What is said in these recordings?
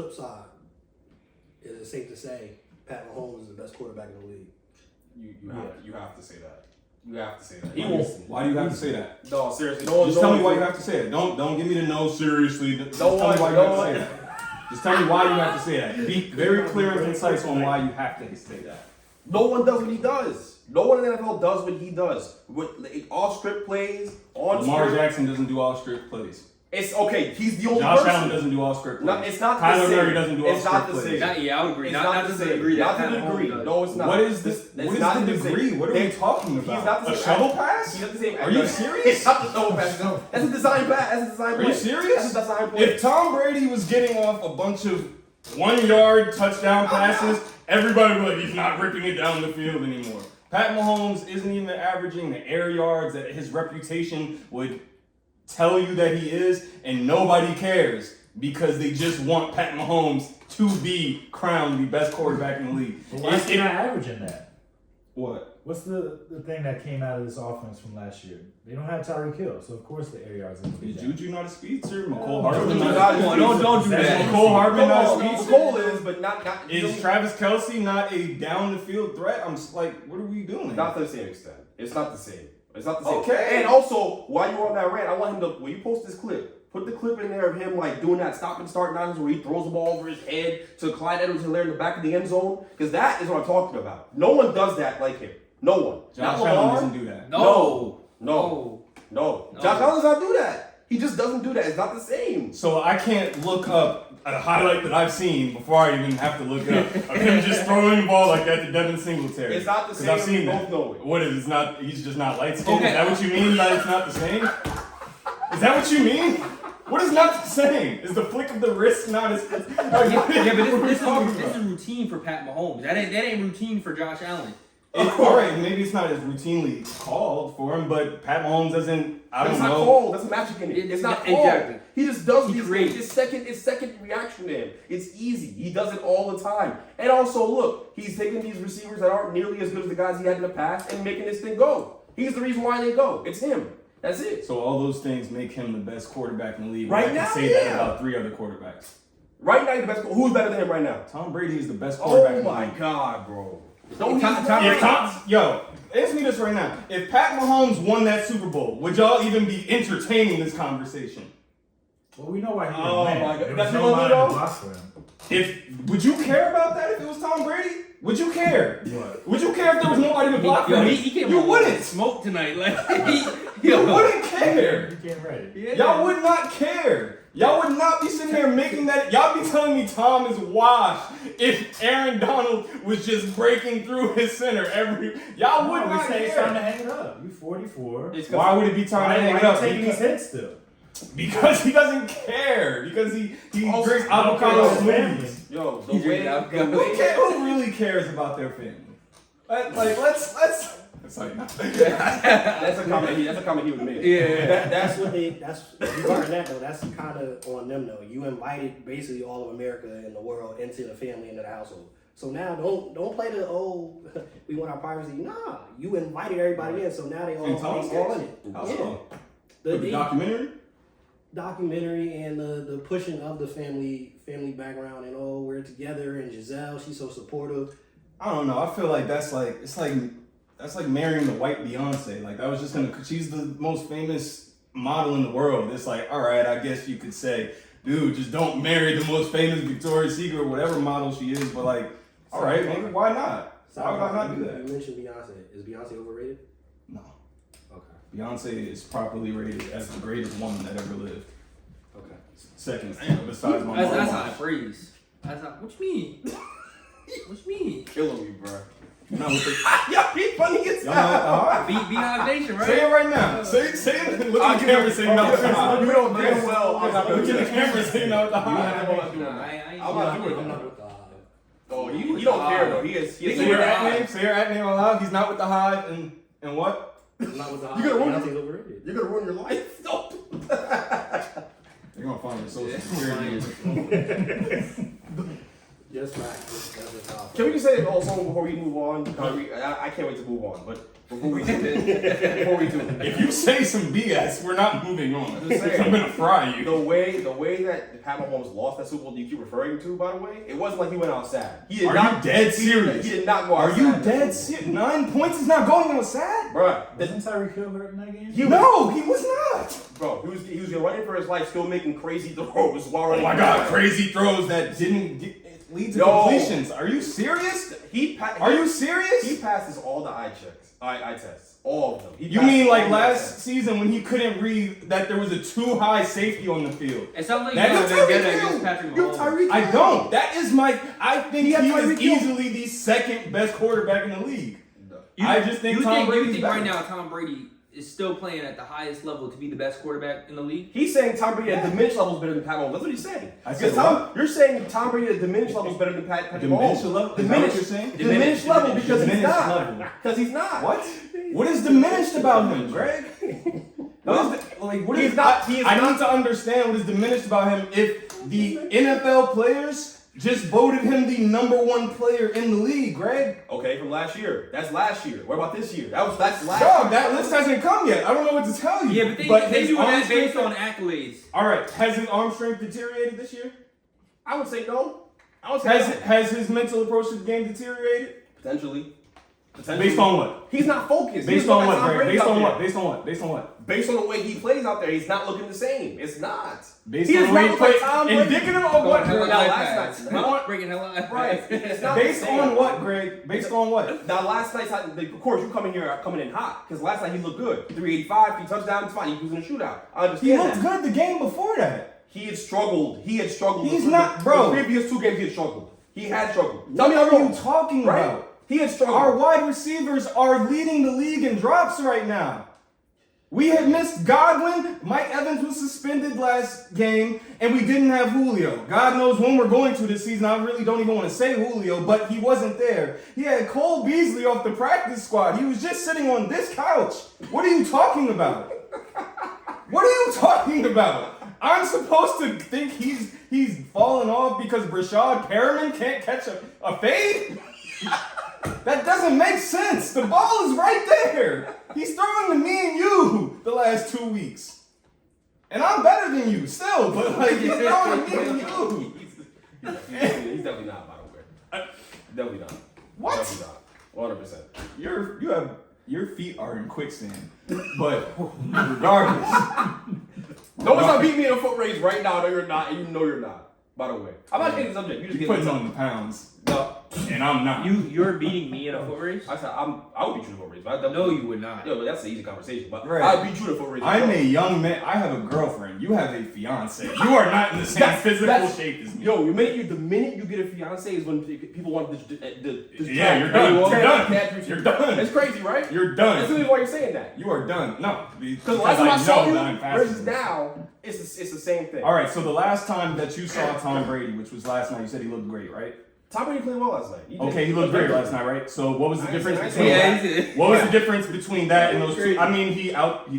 flip side, is it safe to say Pat Mahomes is the best quarterback in the league? You have to say that. You have to say that. Why do you have to say that? No, seriously. Just tell me why you have to say it. Don't give me the no, seriously. Just tell me why you have to say that. Just tell me why you have to say that. Be very clear and concise on why you have to say that. No one does what he does. No one in the NFL does what he does. All script plays, on Lamar Jackson doesn't do all script plays. It's okay. He's the only Josh person. Allen doesn't do all script plays. No, it's not Kyler the same. Murray doesn't do all it's script not the plays. same. Yeah, I would agree. It's not the to the same. degree that Not to Pat the degree. Mahomes does. No, it's not. What is this? What is the degree? What are we talking about? He's not the a same. shovel pass? He's not the same. Are you serious? It's not the shovel pass. No. That's a design pass. That's a design play. Are you serious? That's a design play. If Tom Brady was getting off a bunch of 1 yard touchdown passes, everybody would be like, he's not ripping it down the field anymore. Pat Mahomes isn't even averaging the air yards that his reputation would tell you that he is, and nobody cares because they just want Pat Mahomes to be crowned the best quarterback in the league. But why is he not averaging that? What? What's the thing that came out of this offense from last year? They don't have Tyreek Hill, so of course the air yards are going to be Is down. Juju not a speedster? McCole No, Hardman Juju not a not- speedster? Don't do that. McCole Hardman not a No, speedster? Cole is, but not. Is Travis Kelce not a down the field threat? I'm just like, what are we doing? Not to the same extent. It's not the same. It's not the same. Okay. And also, while you're on that rant, I want him to, when you post this clip, put the clip in there of him like doing that stop and start nonsense where he throws the ball over his head to Clyde Edwards-Helaire in the back of the end zone. Because that is what I'm talking about. No one does that like him. No one. Josh Not Allen Lamar. doesn't do that. No. No. Josh Allen does not do that. He just doesn't do that. It's not the same. So I can't look up a highlight that I've seen before I even have to look it up of him just throwing the ball like that to Devin Singletary. It's not the same. I've seen We that. both know it. What is it? It's not? He's just not light skinned. Okay. Is that what you mean by it's not the same? Is that what you mean? What is not the same? Is the flick of the wrist not as? Yeah, but this talking is routine for Pat Mahomes. That ain't routine for Josh Allen. All right, maybe it's not as routinely called for him, but Pat Mahomes doesn't. I don't It's know. not cold. That's magic in it. It's not cold. Exactly. He just does He these creates. things. It's second reaction to him. It's easy. He does it all the time. And also, look, he's taking these receivers that aren't nearly as good as the guys he had in the past and making this thing go. He's the reason why they go. It's him. That's it. So all those things make him the best quarterback in the league. Right I now, can say yeah. that about 3 other quarterbacks. Right now, he's the best. Who's better than him right now? Tom Brady is the best quarterback Oh in the my league. God, bro. No, he's Tom not. Brady- Yo, answer me this right now. If Pat Mahomes won that Super Bowl, would y'all even be entertaining this conversation? Well, we know why he didn't Oh win. my God. There That's was what nobody you to know? block for him. Would you care about that if it was Tom Brady? Would you care? What? Would you care if there was nobody to block for him? He came You out with wouldn't. smoke tonight. Like You wouldn't care. You can't write it. Yeah. Y'all would not care. Y'all would not be sitting here making that. Y'all be telling me Tom is washed if Aaron Donald was just breaking through his center every. Y'all would No, we not say it's time to care. hang it up. You 44. Why would it be time to hang it up? Why are you taking these hits still? Because he doesn't care. Because he Also, drinks I don't avocado care about smoothies. his Yo, the He way, drinks the avocado. way, Who really cares about their family? Let's. Sorry. that's a comment. That's a comment he would make. Yeah. That's what they. That's regarding that though. That's kind of on them though. You invited basically all of America and the world into the family, into the household. So now don't play the we want our privacy. Nah, you invited everybody in, so now they all in it. How so? The The documentary? documentary and the pushing of the family background and we're together and Giselle, she's so supportive. I don't know. I feel like that's like marrying the white Beyonce. Like that was just she's the most famous model in the world. It's like, all right, I guess you could say, dude, just don't marry the most famous Victoria's Secret or whatever model she is. But like, all right, maybe why not? Why would I not do that? You mentioned Beyonce. Is Beyonce overrated? No. Okay. Beyonce is properly rated as the greatest woman that ever lived. Okay. Second, besides my That's mom. not a phrase. That's not. What you mean? What you mean? Killing me, bro. You're not with the, Y'all be funny as y'all not hell. with the Beehive Nation, right? Say it right now. Say it. Look at the camera. Say no. With the hive. You know damn well. I'm not Look doing at the that. camera. Say no. With the You hive. have no idea. Nah, I ain't I'm not doing I'm that. not with the Oh, he don't care though. He is. Say your at name. Say your at name aloud. He's not with the hive. And what? I'm not with the You gonna ruin- Beyonce's overrated. You're gonna ruin your life. Don't. You're gonna find your social security. Just facts. That's just how I Can feel. we just say it also before we move on? I can't wait to move on, but before we do If you say some BS, we're not moving on. Just saying. I'm gonna fry you. the way that Pat Mahomes lost that Super Bowl, you keep referring to, by the way, it wasn't like he went out sad. He did Are not, you dead he did- serious? He did not go out Are sad. you dead serious? 9 points is not going on sad? Bruh, Wasn't Tyreek Hill hurt in that game? No, he was not. bro, he was running for his life, still making crazy throws while running. Oh my God, crazy throws that didn't lead to completions. Are you serious? Are you serious? He passes all the eye tests, all of them. You mean like last season when he couldn't read that there was a too high safety on the field? It sounds like That you is gotta get Tyreek against Hill. Patrick You're Mahomes. Tyreek I Hill. don't. That is I think he had is Tyreek Hill. easily the second best quarterback in the league. You, I just think Tom you Brady's think better. right now Tom Brady is still playing at the highest level to be the best quarterback in the league? He's saying Tom Brady at diminished levels better than Pat Mahomes. That's what he's saying. I said Because you're saying Tom Brady at diminished levels better than Patrick Diminished Mahomes. level? Is that what you're saying? Diminished level because he's Diminished not. level. Because he's not. What? What is diminished about him, Greg? What is I need to understand what is diminished about him if the NFL players just voted him the #1 player in the league, Greg. Okay, from last year. That's last year. What about this year? That's last Dog, year. that list hasn't come yet. I don't know what to tell you. Yeah, but they his do arm that based strength- on accolades. All right, has his arm strength deteriorated this year? I would say no. I would say no. Has his mental approach to the game deteriorated? Potentially. Based on what? He's not focused. Based He's on not what, Tom Greg? Brady Based out on there. what? Based on what? Based on what? Based on the way he plays out there, he's not looking the same. It's not. Based He on does the way not he look like plays. Tom Brady. Indicative of what, Hella Greg? Now, iPads. last night- Breaking hella iPads. Right. It's not the Based same. on what, Greg? Based on what? Now, last night's, of course, you coming in hot because last night he looked good. 385, 3 touchdowns, fine. He was in a shootout. I understand He looked that. good the game before that. He had struggled. He's The- not, bro. The previous 2 games he had struggled. He had struggled. What Tell me are you talking right? about? He had struggled. Our wide receivers are leading the league in drops right now. We had missed Godwin. Mike Evans was suspended last game, and we didn't have Julio. God knows when we're going to this season. I really don't even want to say Julio, but he wasn't there. He had Cole Beasley off the practice squad. He was just sitting on this couch. What are you talking about? What are you talking about? I'm supposed to think he's falling off because Brashad Perriman can't catch a fade? That doesn't make sense. The ball is right there. He's throwing to me and you the last 2 weeks. And I'm better than you still, but like he's throwing to me and you. He's definitely not, by the way. Definitely not. What? Definitely not. 100%. Your feet are in quicksand. But regardless. No one's not beating me in a foot race right now. No, you're not. And you know you're not. By the way. I'm not getting the subject. You just You're getting putting the on the pounds. No. And I'm not. You're beating me in a foot race? I said I would beat you in a foot race. But No, you would not. Yo, but that's an easy conversation. But Right. I'd beat you in a foot race. I'm a young man. I have a girlfriend. You have a fiance. You are not in the same physical shape as me. Yo, the minute you get a fiance is when people want to Yeah, you're done. You're done. You're done. It's crazy, right? You're That's done. really why you're saying that. You are done. No. Because the last time I saw know you that I'm faster versus than you. now, it's the same thing. All right, so the last time that you saw Tom Brady, which was last night, you said he looked great, right? Tom Brady played well last night. Okay, he looked great last night, right? So what was the difference between Yeah, that? What was the difference between that and those two? I mean, he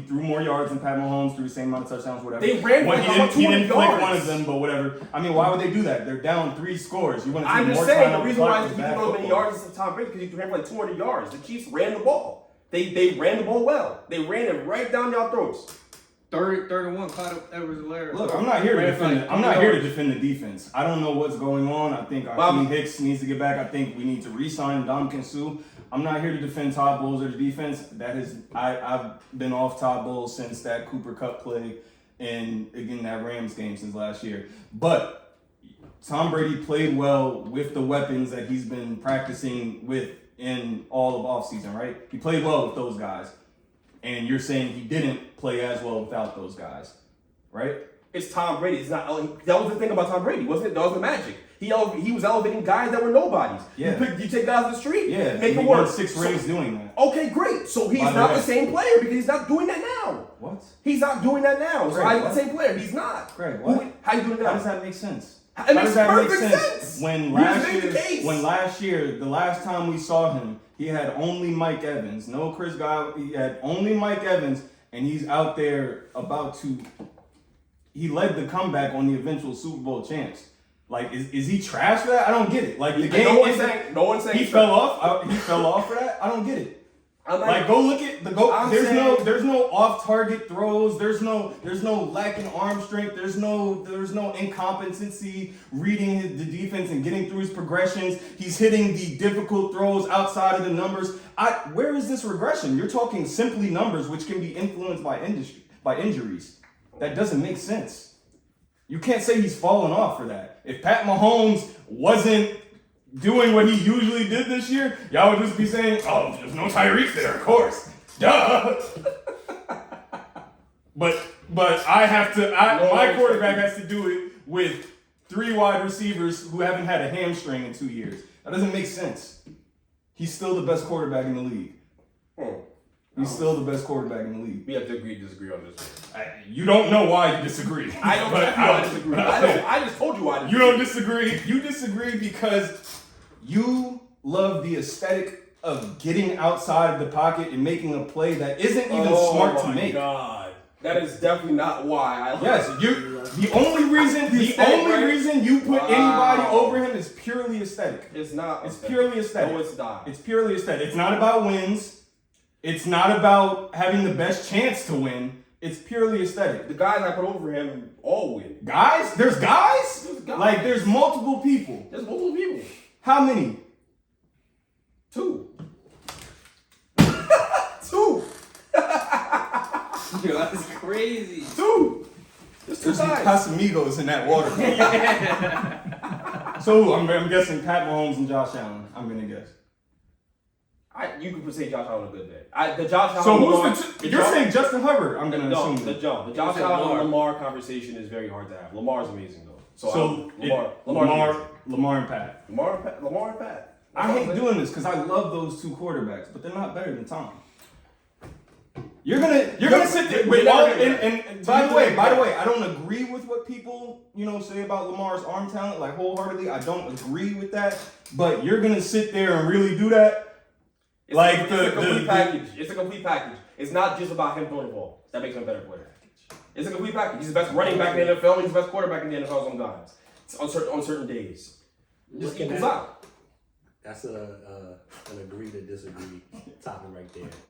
threw more yards than Pat Mahomes, threw the same amount of touchdowns, whatever. They ran for he about didn't 200 flick yards. one of them, but whatever. I mean, why would they do that? They're down 3 scores. You want to I'm take just more saying time the off reason clock why is he bad threw as many football. yards as Tom Brady because he ran for like 200 yards. The Chiefs ran the ball. They ran the ball well. They ran it right down y'all throats. Third and one, Clyde Edwards-Helaire. Look, I'm not here to defend. I'm not here to defend the defense. I don't know what's going on. I think Akeem Hicks needs to get back. I think we need to re-sign Ndamukong Suh. I'm not here to defend Todd Bowles or the defense. I've been off Todd Bowles since that Cooper Kupp play and again that Rams game since last year. But Tom Brady played well with the weapons that he's been practicing with in all of offseason, right? He played well with those guys. And you're saying he didn't play as well without those guys, right? It's Tom Brady. It's not. That was the thing about Tom Brady, wasn't it? That was the magic. He was elevating guys that were nobodies. Yeah. You take guys off the street. Yeah, Make he it won work. 6 rings doing that. Okay, great. So he's By the not way. the same player because he's not doing that now. What? He's not doing that now. So Greg, how is what? the same player? He's not. Greg, what? How you doing it now? How does that make sense? It How makes does that make perfect sense. When You last just made year, the case. the last time we saw him, he had only Mike Evans, no Chris Godwin. He had only Mike Evans, and he's out there about to. He led the comeback on the eventual Super Bowl champs. Like, is he trash for that? I don't get it. Like, the And game. no one's saying he fell off. He fell off for that. I don't get it. Like, Go look at the go. I'm There's saying- there's no off target throws. There's no lack in arm strength. There's no incompetency reading the defense and getting through his progressions. He's hitting the difficult throws outside of the numbers. Where is this regression? You're talking simply numbers, which can be influenced by injuries. That doesn't make sense. You can't say he's fallen off for that. If Pat Mahomes wasn't doing what he usually did this year, y'all would just be saying, oh, there's no Tyreek there, of course. Duh. but my quarterback has to do it with 3 wide receivers who haven't had a hamstring in 2 years. That doesn't make sense. He's still the best quarterback in the league. He's still the best quarterback in the league. We have to agree to disagree on this one. You don't know why you disagree. I don't know why I disagree. I just told you why I disagree. You don't disagree. You disagree because you love the aesthetic of getting outside of the pocket and making a play that isn't even smart to make. Oh my God. That is definitely not why I love The only reason you put anybody over him is purely aesthetic. It's not. It's purely aesthetic. No, it's not. It's purely aesthetic. It's not about wins. It's not about having the best chance to win. It's purely aesthetic. The guys I put over him all win. Guys? There's guys? There's guys. Like, there's multiple people. There's multiple people. How many? 2. Yo, that's crazy. 2. There's 2 There's some guys. Casamigos in that water. So I'm guessing Pat Mahomes and Josh Allen. I'm gonna guess. You could say Josh Allen a good day. The Josh Allen. So Lamar, you're saying Justin Herbert? I'm gonna no, assume. the Josh Allen Lamar conversation is very hard to have. Lamar's amazing though. Lamar and Pat. Lamar and Pat. I hate doing this because I love those 2 quarterbacks, but they're not better than Tom. You're gonna sit there with all and by the way, I don't agree with what people, say about Lamar's arm talent, like wholeheartedly. I don't agree with that. But you're gonna sit there and really do that. It's a complete package. It's a complete package. It's not just about him throwing the ball. That makes him a better player. It's a complete package. He's the best running back in the NFL. He's the best quarterback in the NFL sometimes. On certain days. Just equals out. That's an agree to disagree topic right there.